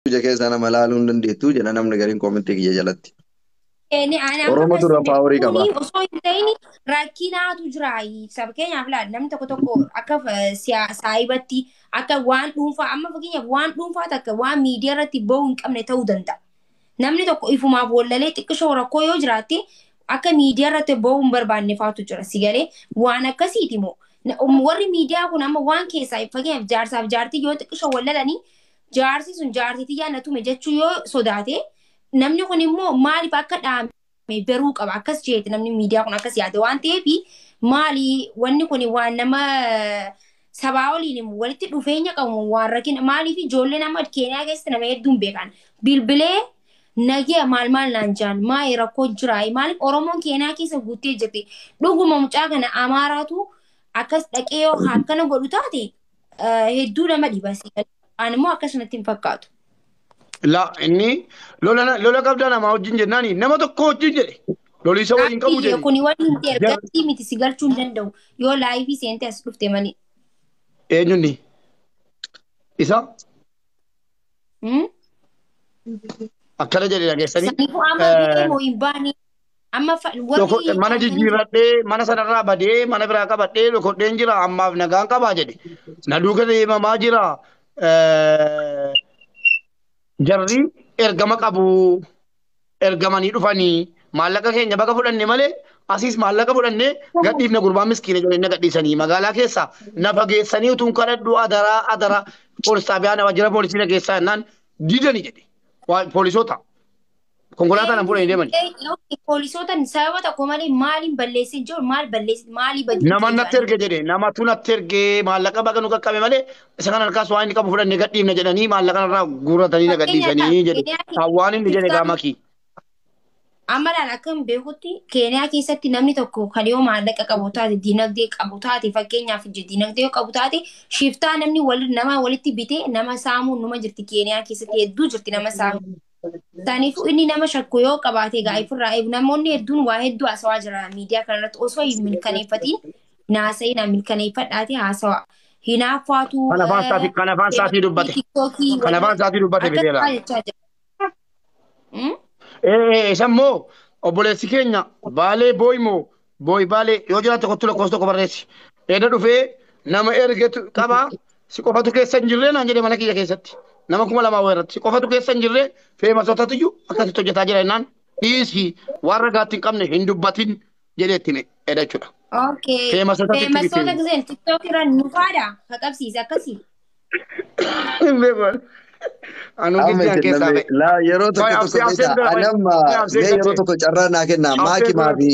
keessa nama laaluun dandeettu jedha namni gariin koomentii kiyya jalatti. Ani amma Oromotu kas irra faaworii qaba. kuni osoo hin ta'in rakkinaatu jira. Saba keenyaaf laal namni tokko akka saayibatti akka waan dhuunfaa amma fakkeenyaaf waan dhuunfaa takka waan miidiyaa irratti bahuu hin qabne ta'uu danda'a. Namni tokko ifumaaf wallalee xiqqishoo rakkoo yoo jiraatte akka miidiyaa irratti bahuu hin barbaanne faatu jira. Si galee waan akkasiiti moo warri miidiyaa kun amma waan keessaa fakkeenyaaf jaarsaaf jaartii yoo xiqqishoo wallalanii jaarsi sun jaartiitti yaannatume jechuu yoo sodaate namni kun immoo maaliif akka dhaame beruu qaba akkas jeeti namni miidiyaa kun akkas yaade waan ta'eef maali wanni kun waan nama sabaa waliin walitti dhufeenya qabu waan rakkina maaliif ijoollee nama Keeniyaa keessatti nama hedduun beekan bilbilee nagee maal naan jaan maali rakkoo jira maaliif Oromoon Keeniyaa keessa guuttee jirti dhuguma mucaa kana Amaaraatu akkas dhaqee yoo akkana godhu taate hedduu nama dhibasi ani immoo akkasumatti hin fakkaatu. La inni lola qabda nama wajjin jennaani nama tokko wajjin jedhe loli isa waliin qabu jedhe. Kuni waliin ergatti miti si galchuu hin danda'u yoo laayivii seente as dhufte malee. Eenyuuni? Isa? Akkana jedhe dhageessanii. Saniifuu amma deemoo hin baane amma mana jijjiirradhee mana sanarraa badee mana biraa qabadhee lokodheen jira ammaaf nagaan qabaa jedhe. Na duuka deemamaa jira. Jarri ergama qabu ergamanii dhufanii maallaqa keenya baga fudhanne malee asiis maallaqa fudhanne gadhiifna gurbaan miskiina jireenya gadhiisanii magaalaa keessa na fageessanii utuun kadhadhu adara poolis xaabiyaan waajjira poolisii dhageessaa jennaan didanii jedhe poolisoota konkolaataan fuudhanii deemanii. Poolisootaan sababa tokko malee maaliin balleessin jiru maalii badii. Nama natti erge jedhe namatu natti erge maallaqa baga nu qaqqabe malee isa kan harkaas waan inni qabu fudhanne gadhiifna jedhanii maallaqa irraa guurratanii na gadhiisanii jedhe hawwaan inni jedhe gaamakii. Amma laal akkam beekutti Keeniyaa keessatti namni tokko kan yoo maallaqa qabu taate dinagdee qabu taate fakkeenyaaf dinagdee yoo qabu taate shiftaa namni nama walitti bitee nama saamuun numa jirti Keeniyaa keessatti hedduu jirti nama saamu. Saniifuu inni nama shakku yoo qabaate gaa'ifirraa namoonni hedduun waa hedduu haasawaa jira miidiyaa kanarratti osoo hin milkaneeffatiin naasa'ii na milkaneeffadhaate haasawaa. Hinaaffaatu. Kan afaan isaatii dubbate. Kan afaan isaatii dubbate fideera. Sammoo obboleessi keenya baalee booyimoo booyi baalee yoo jiraate tokkotti lakkoofsa tokko barreessi. Eeda dhufee nama ergetu qabaa si qofatu keessa hin jirree naan jedhe mana kiyya keessatti. Nama 2,000 irratti si qofatu keessa hin jirree feemasootatu akkasitti hojjetaa jira jennaan dhiisii waan ragaatti hin qabne hin dubbatin jedheetti eeda jechuudha. Feemasoota giseen tiktook irraan nufaadha haqabsiisa akkasii. Yeroo tokko carraa naa kennaa maakimaa fi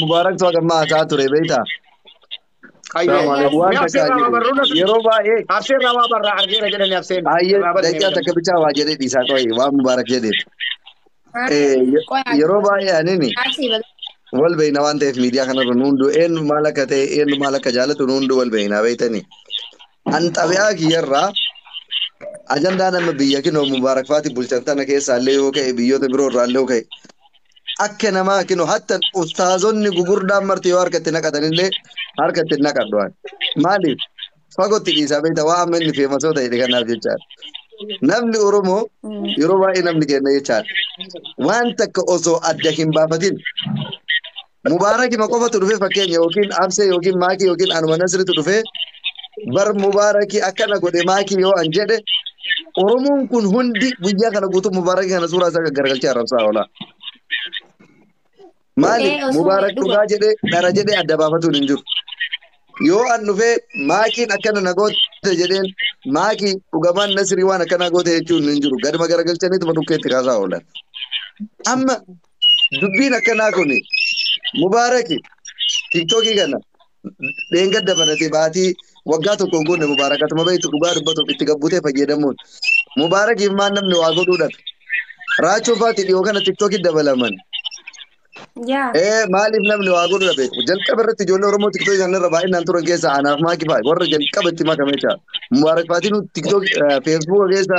mubaaraktu hagammaa hasaa ture beektaa. Yeroo baay'ee Afseen waa barraa argeera jedhanii afseen. Daqiiqaa takka bichaa waa jedhee dhiisaa qo'ee waan mubaarak jedheetu. Yeroo baay'ee anini wal beekna waan ta'eef miidiyaa kanarra nuundu eenyu maal akka ta'e eenyu maal akka jaalatu nuundu wal beekna beektanii. An xabi'aa kiyyarraa ajandaa nama biyya kinoo mubaarak faati bulchan tana keessaa illee yoo ka'e biyyoota biroo irraa illee yoo ka'e akka namaa kinoo hatta ustaazonni gugurdaan marti yoo harkatti naqatanillee harkatti naqadhu. Maaliif fagootti dhiisaa beektaa waa amma inni feemasoo ta'e kanaaf jechaadha. Namni Oromoo yeroo baay'ee namni kenna jechaadha. Waan takka osoo adda hin baafatin mubaarakima qofatu dhufee fakkeenya yookiin absee yookiin maakii yookiin anuma nasritu dhufee bar mubaarakii akkana godhe maakii yoo an jedhe Oromoon kun hundi guyyaa kana guutuu mubaarakii kana suuraa isaa gaggargalchee arrabsaa oola. Maaliif mubaarak dhugaa jedhee dhara jedhee adda baafatuun hin jiru. Yoo an dhufee maakiin akkana na goote jedheen maakii dhugamaan nasrii waan akkana goote jechuun hin jiru. Gaduma garagalchaniituma dhukkeetti kaasaa oolan. Amma dubbiin akkanaa kun mubaaraki tiktookii kana dheengadda banatee baatii waggaa tokkoon goone mubaarakatuma beektu dhugaa dubbatu itti gabbutee fayyadamuun mubaarakiif maan namni waa godhuu dhabe. Raachoo faati dhiyoo kana tiktookii dabalaman. Maaliif namni waa godhuu dhabe jalqaba irratti ijoollee Oromoo tiktookii kanarra baay'inaan turan keessaa anaaf maakii fa'aa warra jalqaba itti makame jira. Mubaarak faatiin tiktookii feesbuuka keessa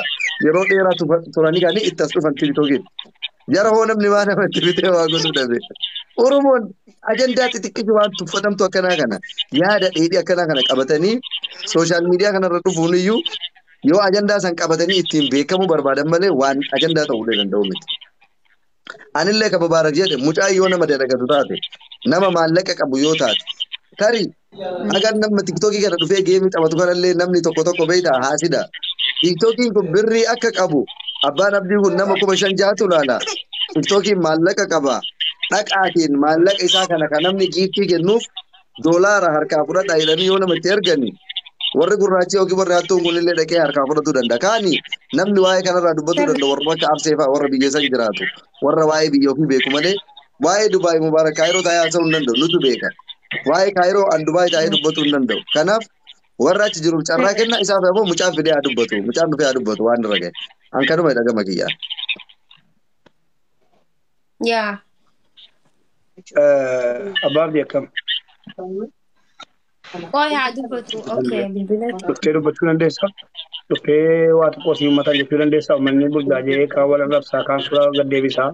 yeroo dheeraa turanii kan itti as dhufan tiktookiin. Jara hoo namni waan namatti bitee waa godhuu dhabe. Oromoon ajandaa xixiqqii waan tuffatamtu akkanaa kana yaada dheedhii akkanaa kana qabatanii sooshaal miidiyaa kanarra dhufuun iyyuu Yoo ajandaa san qabatanii ittiin beekamuu barbaadan malee waan ajandaa ta'uu danda'u miti. Anillee ka babaarak jedhe mucaa yoo nama dalagatu taate nama maallaqa qabu yoo taate tarii agar nama tiktookii kana dhufee geemii taphatu kanallee namni tokko tokko beeyta haasida. Tiktookiin kun birrii akka qabu abbaan abdii kun nama 5,000 jaatu laala. Tiktookiin maallaqa qaba. Dhaqaatiin maallaqa isaa kana kan namni giiftii kennuuf doolaara harkaa fudhadhaa jedhanii yoo namatti ergani warri gurraachi yookiin warri hattuun kunillee dhaqee harkaa fudhatuu danda'a. Kaani namni waa'ee kanarraa dubbatuu danda'u warra akka Absee fa'aa warra biyya san jiraatu warra waa'ee biyya ofii beeku malee waa'ee Dubaay Mubaarak Kaayiroo taa'ee haasa'uu hin danda'u nutu beeka. Waa'ee Kaayiroo an Dubaay taa'ee dubbatuu hin danda'u. Kanaaf warra achi jiru carraa kenna isaaf immoo mucaan fidee haa dubbatu mucaan dhufee haa dubbatu waan irra gahe. An kanuma dhagama kiyyaa. Yaa. Abbaan beekama. Qoy haa dubbatu. Okay, bilbilatti. Dhuftee dubbachuu dandeessaa? Dhuftee waa xiqqoo si uummataan jechuu dandeessaa? Uummanni burjaajee kaan wal arrabsaa kaan suuraa gad deebisaa.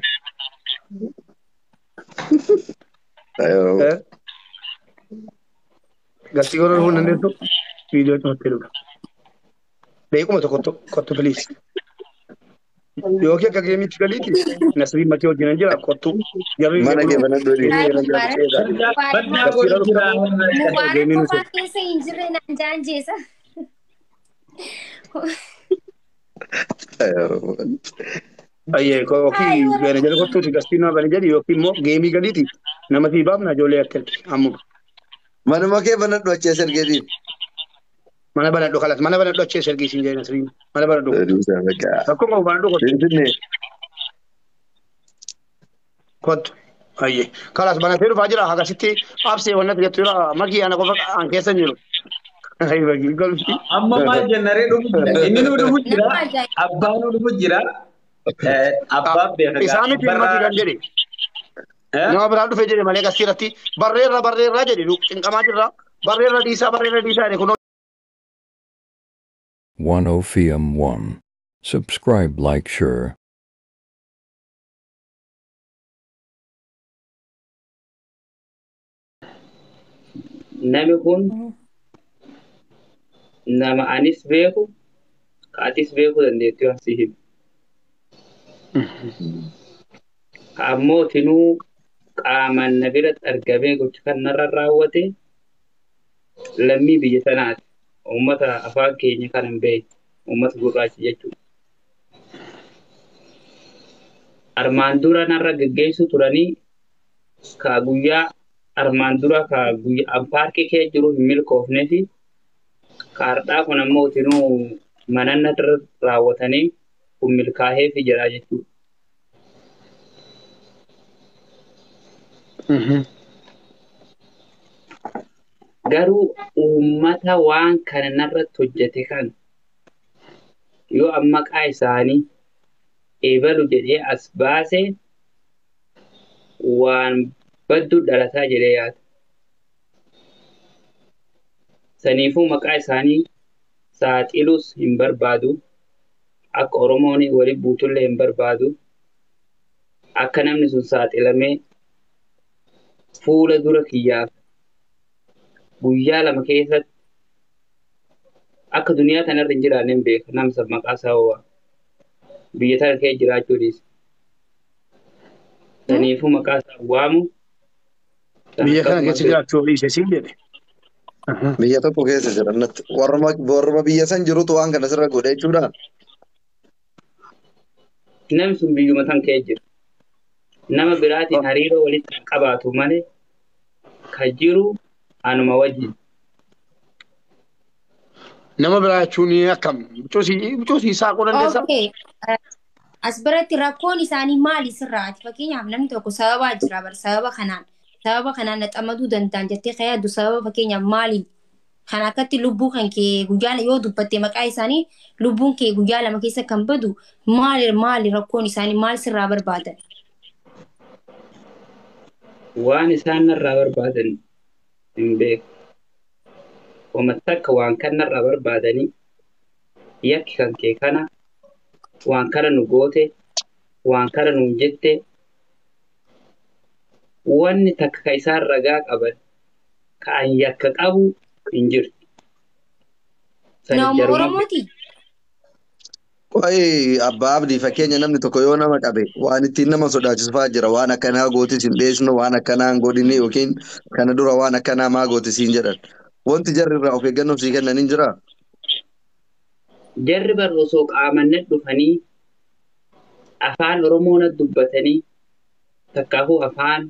Galtii godhuu hin dandeessu? Viidiyoo dhuftee dhufa. Beekuma tokko kottu filiis. Yookiin akka geemitti galiiti Nasriin Matee wajjin jira kottu jarri Mana kee mana dhoodhi. Mubaarak qofaa keessa hin jirre naan jaan jeesa. Ayyee yookiin gaana jala kottuuti gastii nama bana jedhi yookiin immoo geemii galiiti nama sii baafna ijoollee akkatti amma. Manuma kee mana dhochee sergeetiin. Mana banadhu kalas mana banadhu achee sergiisin jee Nasriin mana banadhu. Akkuma banadhu kottu. Finfinnee. Kottu. Ayyee kalas banatee dhufaa jira hagasitti Absee wannati jettu jira magii ana qofa an keessa jiru. Amma maal jennaree dhufu jira. Inni nu dhufu jira. Abbaan nu dhufu jira. Abbaan beekagaa. Isaa miti ilmati kan jedhe. Nama biraa dhufee jedhe malee gasirratti barreerra jedhe cinqamaa jirra. Barreerra dhiisaa jedhe kun 10FM1. Subscribe, like, share. Nami kun nama anis beeku kaatis beeku dandeettii waan si himu. Ammoo tinuu qaamaan na biratti argamee gocha kan narra raawwate lammii biyya sanaati. Uummata afaan keenya kan hin beekne uummata gurraacha jechuudha. Armaan dura narra geggeessu turanii ka guyyaa armaan dura ka guyyaa paarkii kee jiru hin milkoofnee fi kaardhaa kun ammoo tinuu mananna raawwatanii kun milkaa'ee fi jedhaa jechuudha. Garuu uummata waan kana narratti hojjete kan yoo amma maqaa isaanii eebalu jedhee as baase waan baddu dhalataa jedhee yaada. Saniifuu maqaa isaanii saaxiluus hin barbaadu. Akka Oromoon waliin buutullee hin barbaadu. Akka namni sun saaxilamee fuula dura kiyyaaf guyyaa lama keessatti akka duniyaa tanarra hin jiraanne hin beeka namsa maqaa isaa ho'a. Biyya tana kee jiraachuu dhiisa. Saniifuu maqaa isaa waamu. Biyya kana keessa jiraachuu dhiise siin jedhe. Biyya tokko keessa jirannatti warruma biyya san jirutu waan kana sirra godha jechuudha. Namni sun biyyuma tan kee jira. Nama biraatiin hariiroo walitti qabaatu malee kan jiru anuma wajjin. Nama biraa jechuun akkam bicuusii saaquu dandeessaa? Okay. As biratti rakkoon isaanii maali sirraati? Fakkeenyaaf namni tokko sababaa jira bar sababa kanaan naxamaduu danda'an jettee yaaddu sababa fakkeenyaaf maali? Kan akkatti lubbuu kan kee guyyaa yoo dubbatte maqaa isaanii lubbuun kee guyyaa lama keessa kan badu maali rakkoon isaanii maal sirraa barbaadan? Waan isaan narraa barbaadan hin beeku. Wamatti akka waan kan narraa barbaadanii yakki kan kee kana waan kana nu goote waan kana nu jette wanni takka ka isaan ragaa qaban kan yakka qabu hin jirtu. Nama Oromooti? Wayi abbaa abdii fakkeenya namni tokko yoo nama qabe waan ittiin nama sodaachisfaa jira waan akkanaa gootis hin dheesnu waan akkanaa hin godhine yookiin kana dura waan akkanaa maa gootis hin jedhan. Wanti jarri irraa of eeggannoo sii kennan hin jiraa? Jarri bar osoo qaamanne dhufanii afaan Oromoo na dubbatanii takkaafuu afaan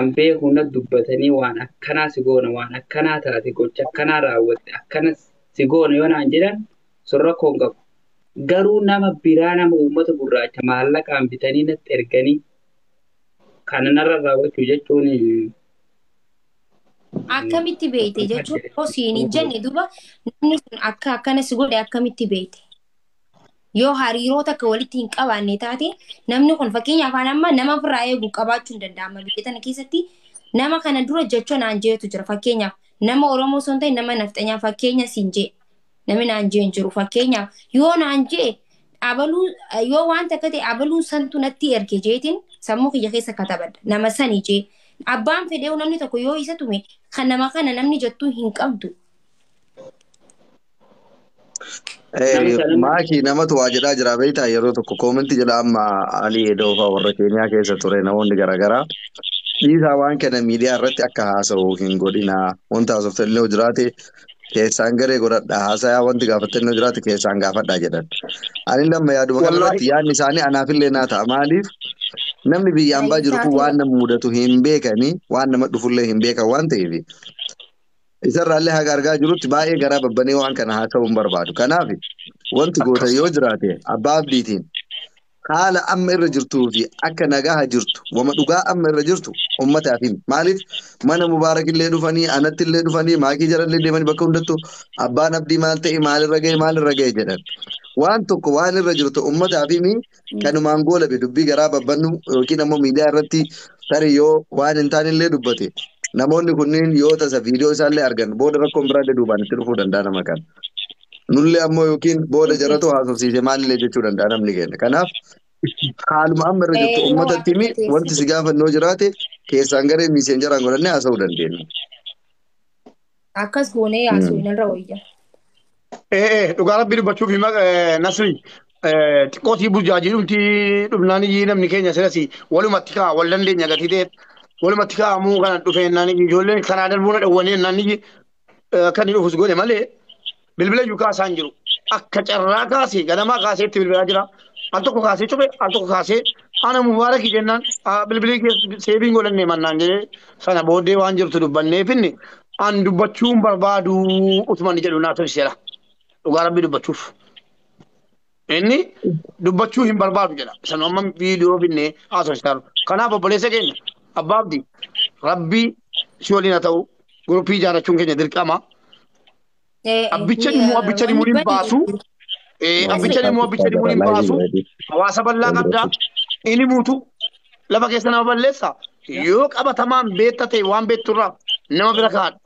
ambee hunda dubbatanii waan akkanaa si goona waan akkanaa taate gocha akkanaa raawwatte akkana si goona yoo naan jedhan surra koon qabu. Garuu nama biraa nama uummata gurraacha maallaqaan bitanii natti erganii kana narra raawwachuu jechuun akkamitti beekte jechuunosiin hin jenne duuba namni sun akka akkana si godhe akkamitti beekte yoo hariiroo takka walitti hin qabaanne taate namni kun fakkeenyaaf amma nama ofirraa eegu qabaachuu hin danda'ama biyya tana keessatti nama kana dura jechuun naan jeetu jira fakkeenyaaf nama Oromoo osoo hin ta'in nama nafxanyaa fakkeenya siin jee namni naan jee hin jiru fakkeenyaaf yoo naan jee abaluu yoo waan takka ta'e abaluu santu natti erge jeetiin sammuu kiyya keessa katabadha nama sanii jee abbaan fedhee namni tokko yoo isa tume kan nama kana namni jettuu hin qabdu. Maakii namatu waa jedhaa jira beektaa yeroo tokko koomentii jedha amma alii edoofaa warra keenyaa keessa ture namoonni garaagaraa dhiisaa waan kana miidiyaa irratti akka haasa'u hin godhinaa wanta haasoftanillee jiraate keessaan garee godhadha haasayaa wanti gaafatannoo jiraate keessaan gaafadhaa jedhan. Ani lamma yaaduma kanarratti yaadni isaanii anaafillee naa ta'a maaliif namni biyya hambaa jiru kun waan nama mudatu hin beekanii waan nama dhufullee hin beekan waan ta'eef isarraallee haga argaa jirutti baay'ee garaa babbanee waan kana haasa'uu hin barbaadu. Kanaaf wanti goota yoo jiraate abbaa abdiitiin haala amma irra jirtuu fi akka nagaa jirtu wama dhugaa amma irra jirtu uummataaf himi. Maaliif mana mubaarakillee dhufanii anattillee dhufanii maakii jarallee deemanii bakka hundattuu abbaan abdii maal ta'e maalirra ga'e jedhan. Waan tokko waan irra jirtu uummataaf himi kanumaan goolabe dubbii garaa babbannu yookiin ammoo miidiyaa irratti tarii yoo waan hin taanillee dubbate namoonni kunniin yoo tasa viidiyoo isaallee argan booda rakkoon biraallee duubaan itti dhufuu danda'a nama kana. Nullee ammoo yookiin booda jaratu haasofsiise maalillee jechuu danda'a namni keenya. Kanaaf haaluma amma irra jirtu uummatatti himi wanti si gaafannoo jiraate keessaan garee miiseenjaraan godhannee haasa'uu dandeenya. Akkas goonee haasa'uu hin irra wayya. Dhugaa rabbii dubbachuuf Nasri xiqqootii burjaajii dhumnaan namni keenya sirasi walumatti kaa wal dandeenya gatii ta'e walumatti kaa'amuu kana dhufee naani ijoolleen karaa darbuu na dhawwanii naani kan inni dhufus godhe malee bilbila iyyuu kaasaan jiru akka carraa kaasee ganamaa kaaseetti bilbilaa jira al tokko kaasee cufe al tokko kaasee ana mubaarakii jennaan bilbilii seebiin godhannee mannaan jedhee sana booddee waan jirtu dubbannee finne an dubbachuun barbaadu utuma ni jedhu naa tolcheera dhugaa rabbii dubbachuuf. Inni dubbachuu hin barbaadu jedha. Isan amma viidiyoo finne haasofsiisaa kanaaf obboleessa keenya abbaa abdii rabbii si waliin haa ta'u guruppii ijaarrachuun keenya dirqama. Abbicha dhimuu hin baasu. Abbicha dhimuu hin baasu. Hawaasa bal'aa qabdaa. Inni muutu lafa keessa nama balleessa. Yoo qabatamaan beekta ta'e waan beekturraa nama bira kaadhu.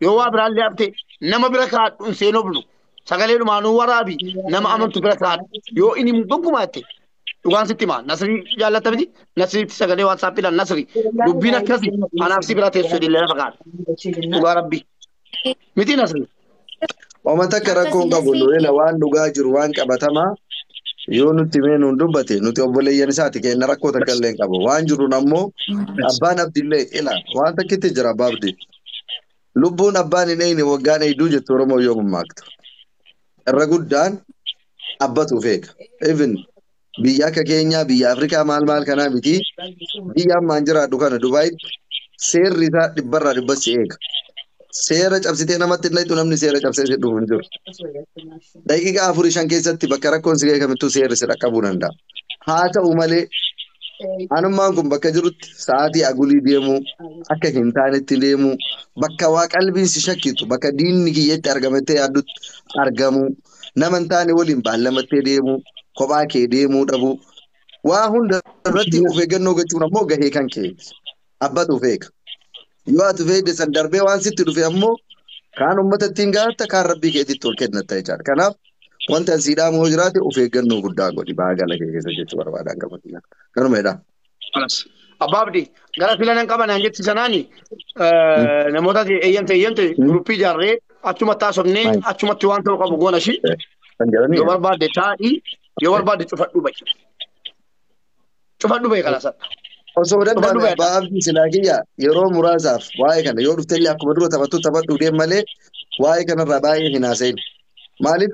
Yoo waa biraallee hafte nama bira kaadhu hin seenoo bulu. Sagalee dhumaanuu waraabi nama amantu bira kaadhu. Yoo inni gonkumaa jette dhugaan sitti himaa Nasrii jaallata miti Nasriitti sagalee waatsaappiidhaan Nasrii dubbiin akkasii anaaf si bira teessu illee lafa kaadhu. Dhugaa rabbii miti Nasrii. Uummata akka rakkoon qabu lola waan dhugaa jiru waan qabatamaa yoo nuti meenuun dubbate nuti obboleeyyan isaati kenna rakkoo takka illee qabu waan jiruun ammoo abbaan abdillee ila waan takkitti jira abbaa abdii lubbuun abbaan hin eeyne waggaan eeyduu jettu Oromoo yoo mammaaktu irra guddaan abbatu feeka even biyya akka keenyaa biyya Afrikaa maal kanaa miti biyya ammaan jiraadhu kana Dubaayitti seerri isaa dhibbarraa dhibbatti eega. Seera cabsitee namatti illee namni seera cabsee si dhufu hin jiru. Daqiiqaa 4-5 keessatti bakka rakkoon si ga'e kamittuu seerri si dhaqqabuu danda'a. Haa ta'u malee anummaan kun bakka jirutti sa'aatii agulii deemuu akka hin taanetti deemuu bakka waa qalbiin si shakkitu bakka diinni kiyyetti argamettee yaaddutti argamuu nama hin taane waliin baallamattee deemuu kophaa kee deemuu dhabuu waa hunda irratti of eeggannoo gochuun ammoo gahee kan keeti. Abbatu feeka. Yoo ati fayyade san darbee waan sitti dhufe ammoo kaan uummatatti hin gaatta kaan rabbii keetitti ol kennatta jechaadha. Kanaaf wanta siidhaa moo jiraate of eeggannoo guddaa godhi baagala kee keessa jechuu barbaadaan qabatina. Kanuma jedha. Abbaa Abdii gara filanan qaban jetti sanaani namoota eeyyamte guruppii ijaarree achuma taasofnee achumatti waan ta'u qabu goona shi kan jedhanii yoo barbaadde taa'ii yoo barbaadde cufadhu ba'i kana sadha. osoo danda'ame abbaa abdii silaa kiyya yeroo muraasaaf waa'ee kana yoo dhufte illee akkuma dura taphadhu deem malee waa'ee kanarraa baay'ee hin haasa'in. Maaliif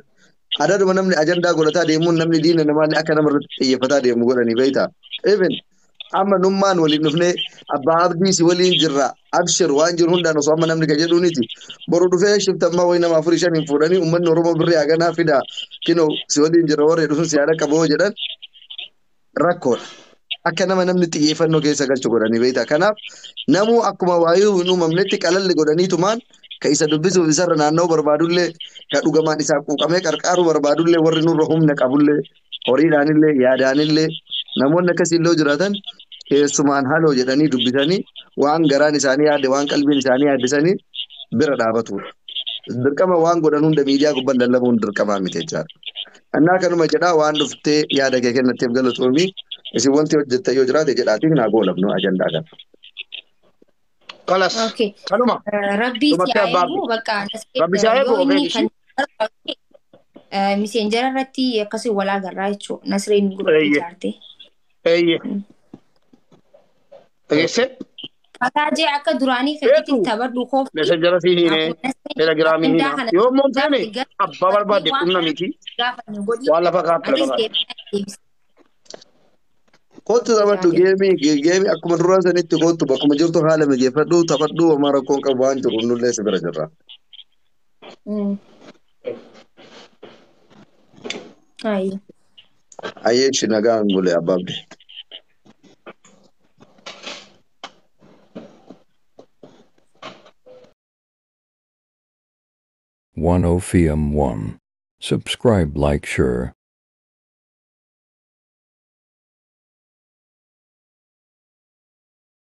adaduma namni ajandaa godhataa deemuun namni diina namaallee akka namarratti xiyyeeffataa deemu godhanii beektaa. Even amma nummaan waliin dhufnee abbaa abdii si waliin jirra abshir waan jiru hundaan osoo amma namni ka jedhuuniti boru dhufee shiftammaa wayi nama 4-5 fuudhanii uummanni Oromoo birrii haganaa fida kinoo si waliin jirra warra hedduun si yaada qaboo jedhan rakkoodha. Akka namni xiyyeeffannoo keessa galchu godhanii beektaa. Kanaaf namuu akkuma waayuu hin uumamnetti qalalli godhaniitumaan ka isa dubbisuuf isarra naanna'uu barbaadullee ka dhugamaan isaa quuqamee qarqaaruu barbaadullee warri nurra humna qabullee horiidhaanillee yaadaanillee namoonni akkasii illee jiraatan keessumaan haloo jedhanii dubbisanii waan garaan isaanii yaadde waan qalbiin isaanii yaaddisanii bira dhaabatudha. Dirqama waan godhan hunda miidiyaa gubbaan lallabuun dirqamaa miti jechaadha. Annaa kanuma jedhaa waan dhuftee yaada kee kennatteef galatoomii isin wanti hojjettan yoo jiraate jedhaatiin naa goolabnu ajandaa kana. Kalas. Kanuma. Rabbi si eegu bakka Rabbi si eegu ogeessi. Miseenjara irratti akkasii walaa garraa jechuudha. Nasreen gurgurtaa ijaarte. Eeyyee. Dhageesse? Akaajee akka duraanii fedhiitti taphadhu koofti. Messenjara fi hiinee telegiraamii hiinaa. Yoo immoo taane abbaa barbaadde qunna miti. Waan lafa kaatti lafa kaatti. Kottu taphadhu geemii akkuma duraa sanitti kottu bakkuma jirtu haala mijeeffadhu taphadhu homaa rakkoon qabu waan jiru nullee si bira jirra. Ayyee shi nagaan bulee abbaabde. OneOphium1. Subscribe, like, share.